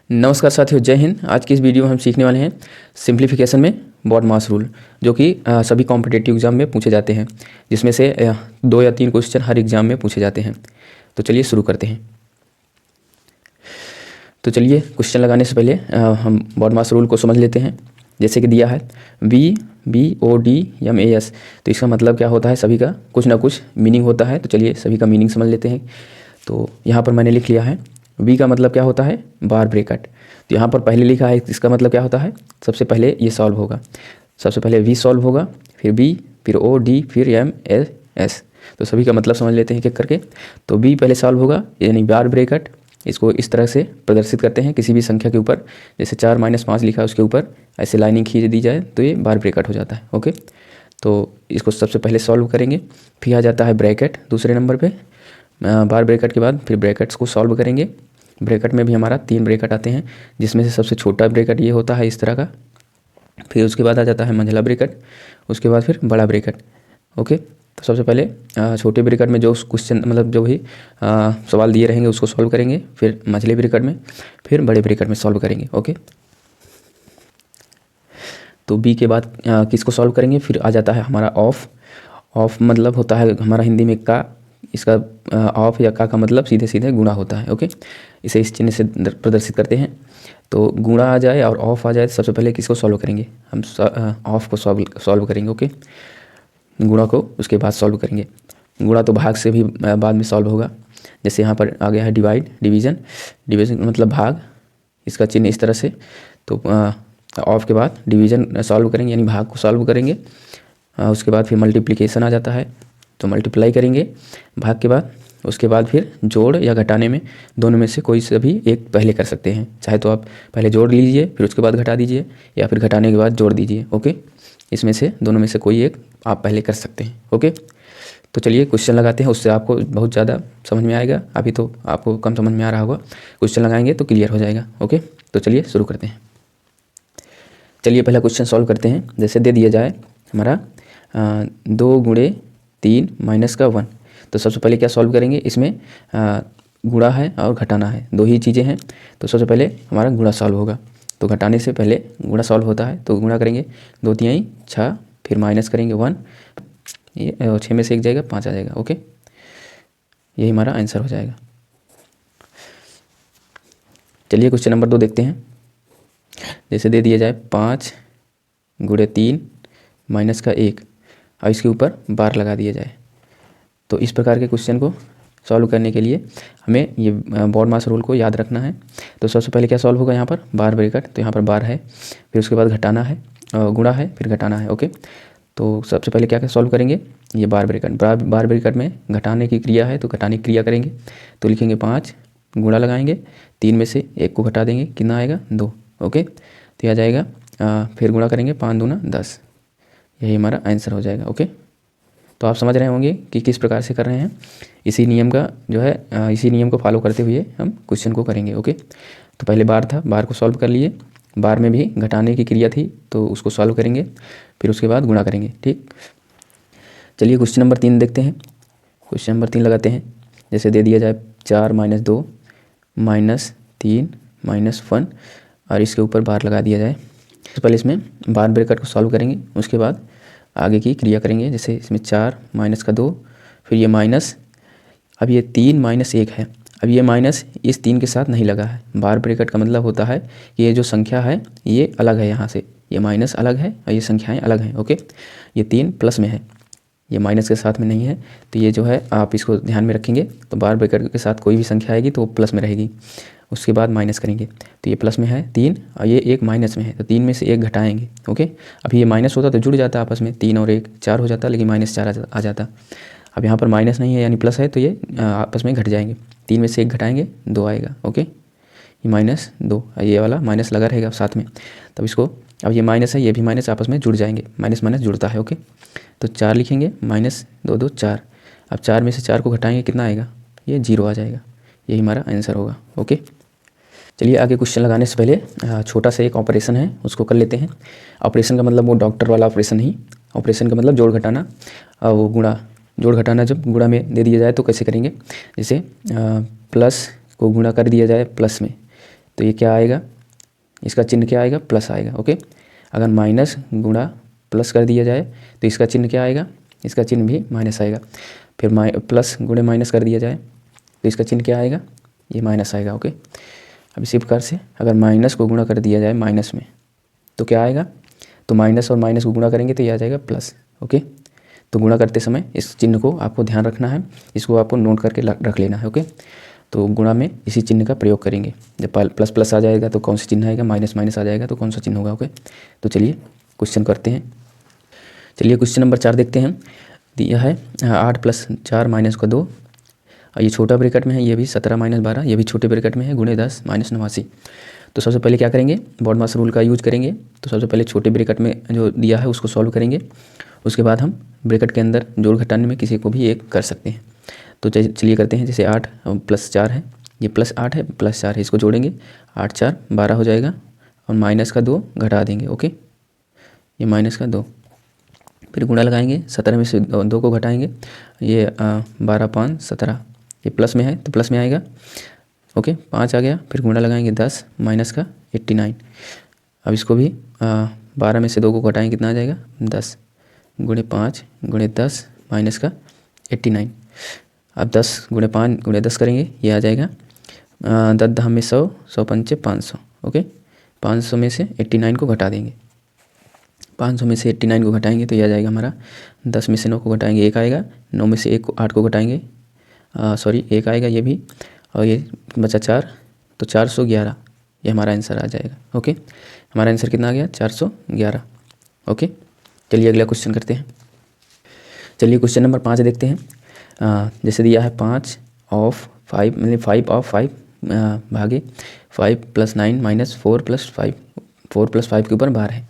नमस्कार साथियों, जय हिंद। आज की इस वीडियो में हम सीखने वाले हैं सिंप्लीफिकेशन में बॉडमास रूल, जो कि सभी कॉम्पिटिटिव एग्जाम में पूछे जाते हैं, जिसमें से 2 या 3 क्वेश्चन हर एग्जाम में पूछे जाते हैं। तो चलिए शुरू करते हैं। तो चलिए क्वेश्चन लगाने से पहले हम बॉडमास रूल को समझ लेते हैं। जैसे कि दिया है BODMAS, तो इसका मतलब क्या होता है, सभी का कुछ ना कुछ मीनिंग होता है। तो चलिए सभी का मीनिंग समझ लेते हैं। तो यहाँ पर मैंने लिख लिया है, वी का मतलब क्या होता है, बार ब्रैकेट। तो यहाँ पर पहले लिखा है, इसका मतलब क्या होता है, सबसे पहले ये सॉल्व होगा। सबसे पहले वी सॉल्व होगा, फिर बी, फिर ओ डी, फिर एम एल एस। तो सभी का मतलब समझ लेते हैं एक एक करके। तो बी पहले सॉल्व होगा, यानी बार ब्रैकेट। इसको इस तरह से प्रदर्शित करते हैं किसी भी संख्या के ऊपर, जैसे 4-5 लिखा है उसके ऊपर ऐसे लाइनिंग खींच दी जाए तो ये बार ब्रैकेट हो जाता है। ओके, तो इसको सबसे पहले सॉल्व करेंगे। फिर आ जाता है ब्रैकेट दूसरे नंबर पे। बार ब्रैकेट के बाद फिर ब्रैकेट्स को सॉल्व करेंगे। ब्रैकेट में भी हमारा 3 ब्रैकेट आते हैं, जिसमें से सबसे छोटा ब्रैकेट ये होता है इस तरह का। फिर उसके बाद आ जाता है मंझला ब्रैकेट, उसके बाद फिर बड़ा ब्रैकेट। ओके, तो सबसे पहले छोटे ब्रैकेट में जो क्वेश्चन मतलब जो भी सवाल दिए रहेंगे उसको सॉल्व करेंगे, फिर मंझले ब्रैकेट में, फिर बड़े ब्रैकेट में सॉल्व करेंगे। ओके, तो बी के बाद किसको सॉल्व करेंगे, फिर आ जाता है हमारा ऑफ। ऑफ मतलब होता है हमारा हिंदी में का। इसका ऑफ या का मतलब सीधे सीधे गुणा होता है। ओके, इसे इस चिन्ह से प्रदर्शित करते हैं। तो गुणा आ जाए और ऑफ आ जाए तो सबसे पहले किसको सॉल्व करेंगे, हम ऑफ को सॉल्व करेंगे। ओके, गुणा को उसके बाद सॉल्व करेंगे। गुणा तो भाग से भी बाद में सॉल्व होगा। जैसे यहाँ पर आ गया है डिवाइड, डिवीज़न। डिवीज़न मतलब भाग, इसका चिन्ह इस तरह से। तो ऑफ के बाद डिवीज़न सॉल्व करेंगे, यानी भाग को सॉल्व करेंगे। उसके बाद फिर मल्टीप्लिकेशन आ जाता है, तो मल्टीप्लाई करेंगे भाग के बाद। उसके बाद फिर जोड़ या घटाने में दोनों में से कोई से भी एक पहले कर सकते हैं। चाहे तो आप पहले जोड़ लीजिए फिर उसके बाद घटा दीजिए, या फिर घटाने के बाद जोड़ दीजिए। ओके, इसमें से दोनों में से कोई एक आप पहले कर सकते हैं। ओके, तो चलिए क्वेश्चन लगाते हैं, उससे आपको बहुत ज़्यादा समझ में आएगा। अभी तो आपको कम समझ में आ रहा होगा, क्वेश्चन लगाएंगे तो क्लियर हो जाएगा। ओके, तो चलिए शुरू करते हैं। चलिए पहला क्वेश्चन सॉल्व करते हैं। जैसे दे दिया जाए हमारा 2 गुणे 3 माइनस का 1। तो सबसे पहले क्या सॉल्व करेंगे, इसमें गुणा है और घटाना है, 2 ही चीज़ें हैं। तो सबसे पहले हमारा गुणा सॉल्व होगा, तो घटाने से पहले गुणा सॉल्व होता है। तो गुणा करेंगे 2 तिहाई 6, फिर माइनस करेंगे 1, ये 6 में से 1 जाएगा 5 आ जाएगा। ओके, यही हमारा आंसर हो जाएगा। चलिए क्वेश्चन नंबर 2 देखते हैं। जैसे दे दिया जाए 5 गुणे 3 माइनस का 1 और इसके ऊपर बार लगा दिया जाए। तो इस प्रकार के क्वेश्चन को सॉल्व करने के लिए हमें ये बॉडमास रूल को याद रखना है। तो सबसे पहले क्या सॉल्व होगा, यहाँ पर बार ब्रैकेट, तो यहाँ पर बार है, फिर उसके बाद घटाना है, गुणा है, फिर घटाना है। ओके, तो सबसे पहले क्या क्या सॉल्व करेंगे, ये बार ब्रैकेट। बार ब्रैकेट में घटाने की क्रिया है तो घटाने की क्रिया करेंगे। तो लिखेंगे 5, गुणा लगाएंगे, 3 में से 1 को घटा देंगे, कितना आएगा 2। ओके, तो यह आ जाएगा, फिर गुणा करेंगे 5 दूना 10, यही हमारा आंसर हो जाएगा। ओके, तो आप समझ रहे होंगे कि किस प्रकार से कर रहे हैं। इसी नियम का जो है इसी नियम को फॉलो करते हुए हम क्वेश्चन को करेंगे। ओके, तो पहले बार था, बार को सॉल्व कर लिए। बार में भी घटाने की क्रिया थी तो उसको सॉल्व करेंगे, फिर उसके बाद गुणा करेंगे। ठीक, चलिए क्वेश्चन नंबर 3 देखते हैं। क्वेश्चन नंबर 3 लगाते हैं। जैसे दे दिया जाए 4 माइनस 2 माइनस 3 माइनस 1 और इसके ऊपर बार लगा दिया जाए। तो पहले इसमें बार ब्रैकेट को सॉल्व करेंगे, उसके बाद आगे की क्रिया करेंगे। जैसे इसमें 4 माइनस का 2, फिर ये माइनस, अब ये 3 माइनस 1 है। अब ये माइनस इस 3 के साथ नहीं लगा है। बार ब्रैकेट का मतलब होता है कि ये जो संख्या है ये अलग है, यहाँ से ये माइनस अलग है और ये संख्याएं अलग हैं। ओके, ये 3 प्लस में है, ये माइनस के साथ में नहीं है। तो ये जो है आप इसको ध्यान में रखेंगे। तो बार ब्रैकेट के साथ कोई भी संख्या आएगी तो वो प्लस में रहेगी, उसके बाद माइनस करेंगे। तो ये प्लस में है 3 और ये 1 माइनस में है, तो 3 में से 1 घटाएंगे। ओके, अभी ये माइनस होता तो जुड़ जाता आपस में, 3 और 1 4 हो जाता, लेकिन -4 आ जाता। अब यहाँ पर माइनस नहीं है यानी प्लस है, तो ये आपस में घट जाएंगे। 3 में से 1 घटाएंगे 2 आएगा। ओके, ये -2, ये वाला माइनस लगा रहेगा साथ में। तब इसको, अब ये माइनस है ये भी माइनस आपस में जुड़ जाएंगे, माइनस माइनस जुड़ता है। ओके, तो 4 लिखेंगे, -2 2 4। अब 4 में से 4 को घटाएंगे, कितना आएगा, ये 0 आ जाएगा, यही हमारा आंसर होगा। ओके, चलिए आगे क्वेश्चन लगाने से पहले छोटा सा एक ऑपरेशन है उसको कर लेते हैं। ऑपरेशन का मतलब वो डॉक्टर वाला ऑपरेशन नहीं, ऑपरेशन का मतलब जोड़ घटाना। वो गुणा, जोड़ घटाना जब गुणा में दे दिया जाए तो कैसे करेंगे। जैसे प्लस को गुणा कर दिया जाए प्लस में, तो ये क्या आएगा, इसका चिन्ह क्या आएगा, प्लस आएगा। ओके, अगर माइनस गुणा प्लस कर दिया जाए तो इसका चिन्ह क्या आएगा, इसका चिन्ह भी माइनस आएगा। फिर प्लस गुणे माइनस कर दिया जाए तो इसका चिन्ह क्या आएगा, ये माइनस आएगा। ओके, अब इसी प्रकार से अगर माइनस को गुणा कर दिया जाए माइनस में तो क्या आएगा, तो माइनस और माइनस को गुणा करेंगे तो ये आ जाएगा प्लस। ओके, तो गुणा करते समय इस चिन्ह को आपको ध्यान रखना है, इसको आपको नोट करके रख लेना है। ओके, तो गुणा में इसी चिन्ह का प्रयोग करेंगे। जब प्लस प्लस आ जाएगा तो कौन सा चिन्ह आएगा, माइनस माइनस आ जाएगा तो कौन सा चिन्ह होगा। ओके, तो चलिए क्वेश्चन करते हैं। चलिए क्वेश्चन नंबर 4 देखते हैं। दिया है 8 + 4 - 2, और ये छोटा ब्रैकेट में है, ये भी 17 - 12, ये भी छोटे ब्रैकेट में है, गुणे 10 - 89। तो सबसे पहले क्या करेंगे, बॉडमास रूल का यूज करेंगे। तो सबसे पहले छोटे ब्रैकेट में जो दिया है उसको सॉल्व करेंगे, उसके बाद हम ब्रैकेट के अंदर जोड़ घटाने में किसी को भी एक कर सकते हैं। तो चलिए करते हैं। जैसे 8 + 4 है, ये +8 है, +4 है, इसको जोड़ेंगे, 8 × 4 = 12 हो जाएगा, और -2 घटा देंगे। ओके, ये -2, फिर गुणा लगाएंगे, 17 में से 2 को घटाएंगे, ये 12 × 5 = 17, ये प्लस में है तो प्लस में आएगा। ओके, 5 आ गया, फिर गुणा लगाएंगे 10 - 89। अब इसको भी 12 में से 2 को घटाएंगे, कितना आ जाएगा, 10, गुणे 5 गुणे 10 -89। अब 10 × 5 × 10 करेंगे, ये आ जाएगा 10 10 में 100, 100 पंचे 500। ओके, 500 में से 89 को घटा देंगे, 500 में से 89 को घटाएंगे तो ये आ जाएगा हमारा, 10 में से 9 को घटाएंगे 1 आएगा, 9 में से 8 को घटाएंगे, सॉरी 1 आएगा ये भी, और ये बचा 4, तो 411, ये हमारा आंसर आ जाएगा। ओके, हमारा आंसर कितना आ गया, 411। ओके, चलिए अगला क्वेश्चन करते हैं। चलिए क्वेश्चन नंबर 5 देखते हैं। जैसे दिया है 5 ऑफ 5 मतलब 5 ऑफ 5 भागे 5 + 9 - 4 + 5, 4 + 5 के ऊपर बार है।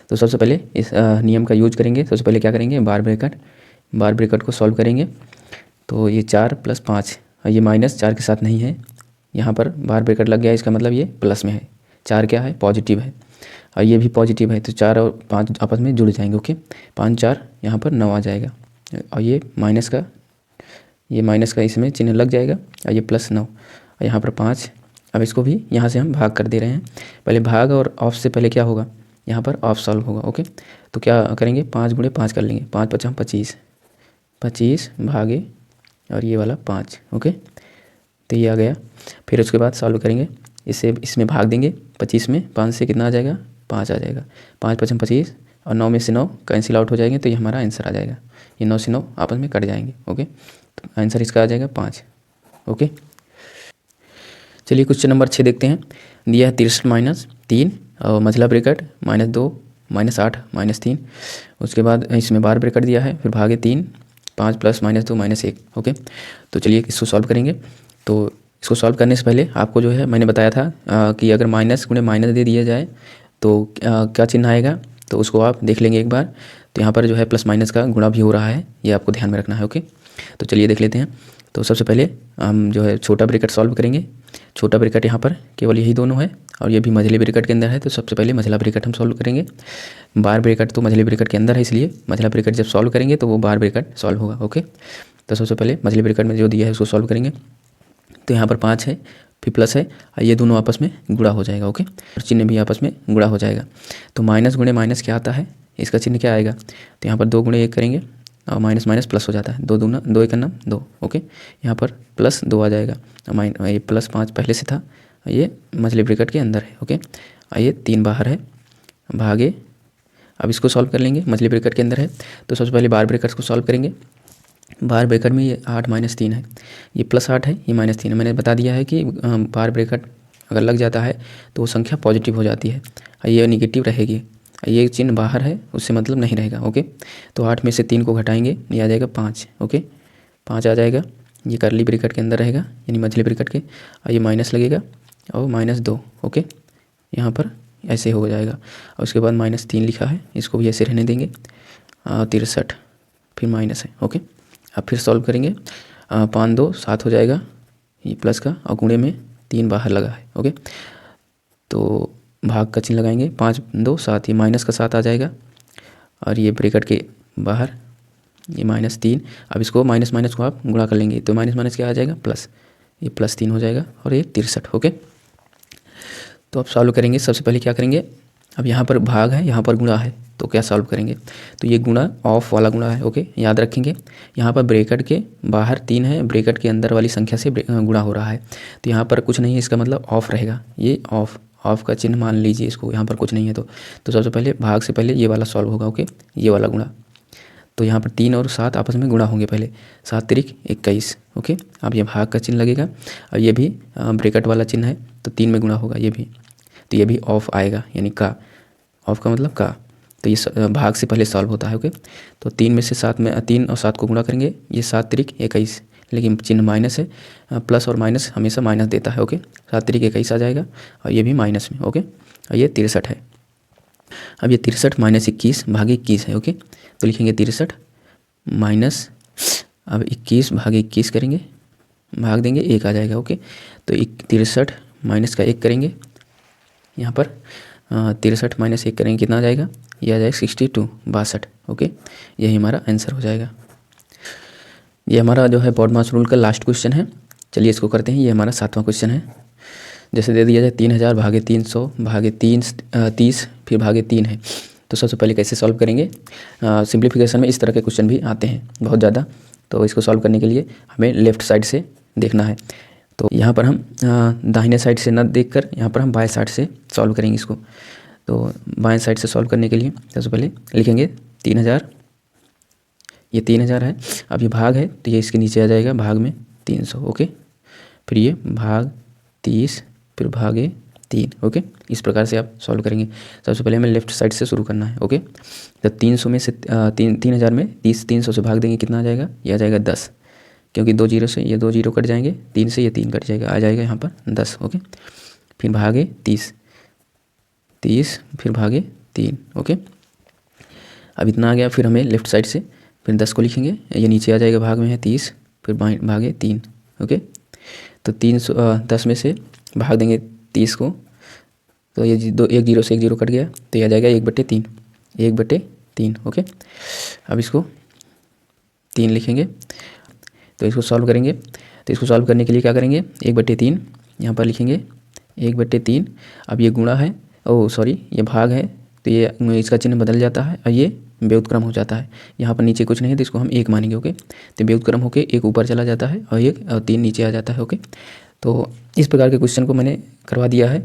तो सबसे पहले इस नियम का यूज करेंगे। सबसे पहले क्या करेंगे, बार ब्रैकेट को सॉल्व करेंगे। तो ये 4 + 5, ये -4 के साथ नहीं है, यहाँ पर बार ब्रैकेट लग गया, इसका मतलब ये प्लस में है। 4 क्या है, पॉजिटिव है, और ये भी पॉजिटिव है, तो 4 और 5 आपस में जुड़ जाएंगे। ओके, 5 4 यहाँ पर 9 आ जाएगा, और ये माइनस का इसमें चिन्ह लग जाएगा, और ये +9, और यहाँ पर 5। अब इसको भी यहाँ से हम भाग कर दे रहे हैं। पहले भाग और ऑफ से पहले क्या होगा, यहाँ पर ऑफ सॉल्व होगा। ओके, तो क्या करेंगे, 5 × 5 कर लेंगे, 5 × 5 = 25, 25 भागे और ये वाला 5। ओके, तो ये आ गया। फिर उसके बाद सॉल्व करेंगे, इसमें भाग देंगे, 25 में 5 से कितना आ जाएगा, 5 आ जाएगा, 5 × 5 = 25, और 9 में से 9 कैंसिल आउट हो जाएंगे, तो ये हमारा आंसर आ जाएगा। ये 9 से 9 आपस में कट जाएंगे। ओके, तो आंसर इसका आ जाएगा 5। ओके, चलिए क्वेश्चन नंबर 6 देखते हैं। दिया है 63 - 3 और मझला ब्रैकेट -2 -8 -3, उसके बाद इसमें बार ब्रैकेट दिया है, फिर भागे 3, 5 + -2 -1। ओके, तो चलिए इसको सॉल्व करेंगे। तो इसको सॉल्व करने से पहले आपको जो है मैंने बताया था कि अगर माइनस गुणे माइनस दे दिया जाए तो क्या चिन्ह आएगा, तो उसको आप देख लेंगे एक बार। तो यहाँ पर जो है प्लस माइनस का गुणा भी हो रहा है, ये आपको ध्यान में रखना है। ओके, तो चलिए देख लेते हैं। तो सबसे पहले हम जो है छोटा ब्रैकेट सॉल्व करेंगे। छोटा ब्रैकेट यहाँ पर केवल यही दोनों है, और ये भी मझले ब्रैकेट के अंदर है, तो सबसे पहले मझला ब्रैकेट हम सॉल्व करेंगे। बार ब्रैकेट तो मझले ब्रैकेट के अंदर है, इसलिए मझला ब्रैकेट जब सॉल्व करेंगे तो वो बार ब्रैकेट सॉल्व होगा। ओके, तो सबसे पहले मझले ब्रैकेट में जो दिया है उसको सॉल्व करेंगे। तो यहाँ पर 5 है, फिर प्लस है, और ये दोनों आपस में गुणा हो जाएगा। ओके, और चिन्ह भी आपस में गुणा हो जाएगा। तो माइनस गुणे माइनस क्या आता है, इसका चिन्ह क्या आएगा, तो यहाँ पर 2 × 1 करेंगे, और माइनस माइनस प्लस हो जाता है, 2 दूना 2 × 1 = 2। ओके, यहाँ पर +2 आ जाएगा, ये +5 पहले से था, ये मछली ब्रैकेट के अंदर है। ओके, ये 3 बाहर है, भागे। अब इसको सॉल्व कर लेंगे, मछली ब्रैकेट के अंदर है, तो सबसे पहले बार ब्रैकेट को सॉल्व करेंगे। बार ब्रैकेट में ये 8 - 3 है, ये +8 है, ये -3 है। मैंने बता दिया है कि बार ब्रैकेट अगर लग जाता है तो वो संख्या पॉजिटिव हो जाती है, ये निगेटिव रहेगी, ये चिन्ह बाहर है उससे मतलब नहीं रहेगा। ओके, तो 8 में से 3 को घटाएंगे, ये आ जाएगा 5। ओके, 5 आ जाएगा, ये करली ब्रैकेट के अंदर रहेगा, यानी मछली ब्रैकेट के, और ये माइनस लगेगा, और -2। ओके, यहाँ पर ऐसे हो जाएगा, और उसके बाद -3 लिखा है, इसको भी ऐसे रहने देंगे, 63, फिर माइनस है। ओके, अब फिर सॉल्व करेंगे, 5 2 7 हो जाएगा, ये प्लस का, और गुणे में 3 बाहर लगा है। ओके, तो भाग का चिन्ह लगाएंगे, 5 2 7, ये माइनस का 7 आ जाएगा, और ये ब्रैकेट के बाहर ये -3। अब इसको माइनस माइनस को आप गुणा कर लेंगे, तो माइनस माइनस क्या आ जाएगा, प्लस, ये +3 हो जाएगा, और ये 63। ओके, तो अब सॉल्व करेंगे। सबसे पहले क्या करेंगे, अब यहाँ पर भाग है, यहाँ पर गुणा है, तो क्या सॉल्व करेंगे, तो ये गुणा ऑफ वाला गुणा है। ओके, याद रखेंगे यहाँ पर ब्रैकेट के बाहर 3 है, ब्रैकेट के अंदर वाली संख्या से गुणा हो रहा है, तो यहाँ पर कुछ नहीं है, इसका मतलब ऑफ रहेगा। ये ऑफ का चिन्ह मान लीजिए इसको, यहाँ पर कुछ नहीं है तो सबसे पहले भाग से पहले ये वाला सॉल्व होगा। ओके, ये वाला गुणा, तो यहाँ पर 3 और 7 आपस में गुणा होंगे पहले, 7 तिरिक 21। ओके, अब ये भाग का चिन्ह लगेगा और ये भी ब्रैकेट वाला चिन्ह है, तो 3 में गुणा होगा ये भी, तो ये भी ऑफ आएगा, यानी का, ऑफ का मतलब का, तो ये भाग से पहले सॉल्व होता है। ओके, तो 3 में से 7 में 3 और 7 को गुणा करेंगे, ये 7 तिरिक 21, लेकिन चिन्ह माइनस है, प्लस और माइनस हमेशा माइनस देता है। ओके, 7 तिरिक 21 आ जाएगा और ये भी माइनस में। ओके, और ये 63 है। अब ये 63 माइनस 21 भागे 21 है। ओके, तो लिखेंगे 63 माइनस, अब 21 भागे 21 करेंगे, भाग देंगे 1 आ जाएगा। ओके, तो 63 माइनस का 1 करेंगे, यहाँ पर 63 माइनस 1 करेंगे, कितना आ जाएगा, ये आ जाएगा 62 62। ओके, यही हमारा आंसर हो जाएगा। ये हमारा जो है बॉडमास रूल का लास्ट क्वेश्चन है। चलिए इसको करते हैं। ये हमारा 7वां क्वेश्चन है। जैसे दे दिया जाए 3000 भागे 300 भागे 30 फिर भागे 3 है, तो सबसे पहले कैसे सॉल्व करेंगे। सिंप्लीफिकेशन में इस तरह के क्वेश्चन भी आते हैं बहुत ज़्यादा, तो इसको सॉल्व करने के लिए हमें लेफ़्ट साइड से देखना है। तो यहाँ पर हम दाहिने साइड से न देखकर यहाँ पर हम बाएं साइड से सॉल्व करेंगे इसको। तो बाएं साइड से सॉल्व करने के लिए सबसे पहले लिखेंगे 3000, ये 3000 है, अब ये भाग है तो ये इसके नीचे आ जाएगा, भाग में 300। ओके, फिर ये भाग 30 फिर भागे 3। ओके, इस प्रकार से आप सॉल्व करेंगे। सबसे पहले हमें लेफ्ट साइड से शुरू करना है। ओके, तो 300 में से 3000 में 300 से भाग देंगे, कितना आ जाएगा, ये आ जाएगा 10, क्योंकि 2 जीरो से ये 2 जीरो कट जाएंगे, 3 से ये 3 कट जाएगा, आ जाएगा यहाँ पर 10। ओके, फिर भागे 30 फिर भागे 3। ओके, अब इतना आ गया, फिर हमें लेफ्ट साइड से फिर 10 को लिखेंगे, ये नीचे आ जाएगा, भाग में है 30 फिर भागे 3। ओके, तो 10 में से भाग देंगे 30 को, तो ये 1 जीरो से 1 जीरो कट गया, तो ये आ जाएगा 1/3 1/3। ओके, अब इसको 3 लिखेंगे, तो इसको सॉल्व करेंगे। तो इसको सॉल्व करने के लिए क्या करेंगे, 1/3 यहाँ पर लिखेंगे, 1/3। अब ये गुणा है, ओह सॉरी ये भाग है, तो ये इसका चिन्ह बदल जाता है और ये व्युत्क्रम हो जाता है। यहाँ पर नीचे कुछ नहीं है तो इसको हम 1 मानेंगे। ओके, तो व्युत्क्रम होकर 1 ऊपर चला जाता है और 3 नीचे आ जाता है। ओके, तो इस प्रकार के क्वेश्चन को मैंने करवा दिया है।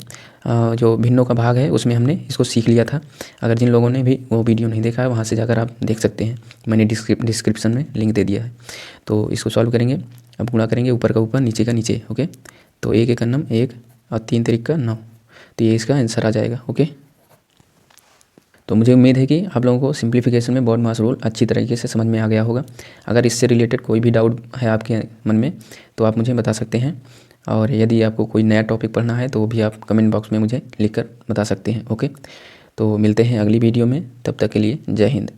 जो भिन्नों का भाग है उसमें हमने इसको सीख लिया था। अगर जिन लोगों ने भी वो वीडियो नहीं देखा है वहाँ से जाकर आप देख सकते हैं, मैंने डिस्क्रिप्शन में लिंक दे दिया है। तो इसको सॉल्व करेंगे, अब गुणा करेंगे, ऊपर का ऊपर नीचे का नीचे। ओके, तो 1 एकम 1 और 3 तिरिक 9, तो ये इसका आंसर आ जाएगा। ओके, तो मुझे उम्मीद है कि आप लोगों को सिंप्लीफिकेशन में बॉडमास रूल अच्छी तरीके से समझ में आ गया होगा। अगर इससे रिलेटेड कोई भी डाउट है आपके मन में तो आप मुझे बता सकते हैं, और यदि आपको कोई नया टॉपिक पढ़ना है तो वो भी आप कमेंट बॉक्स में मुझे लिखकर बता सकते हैं। ओके, तो मिलते हैं अगली वीडियो में, तब तक के लिए जय हिंद।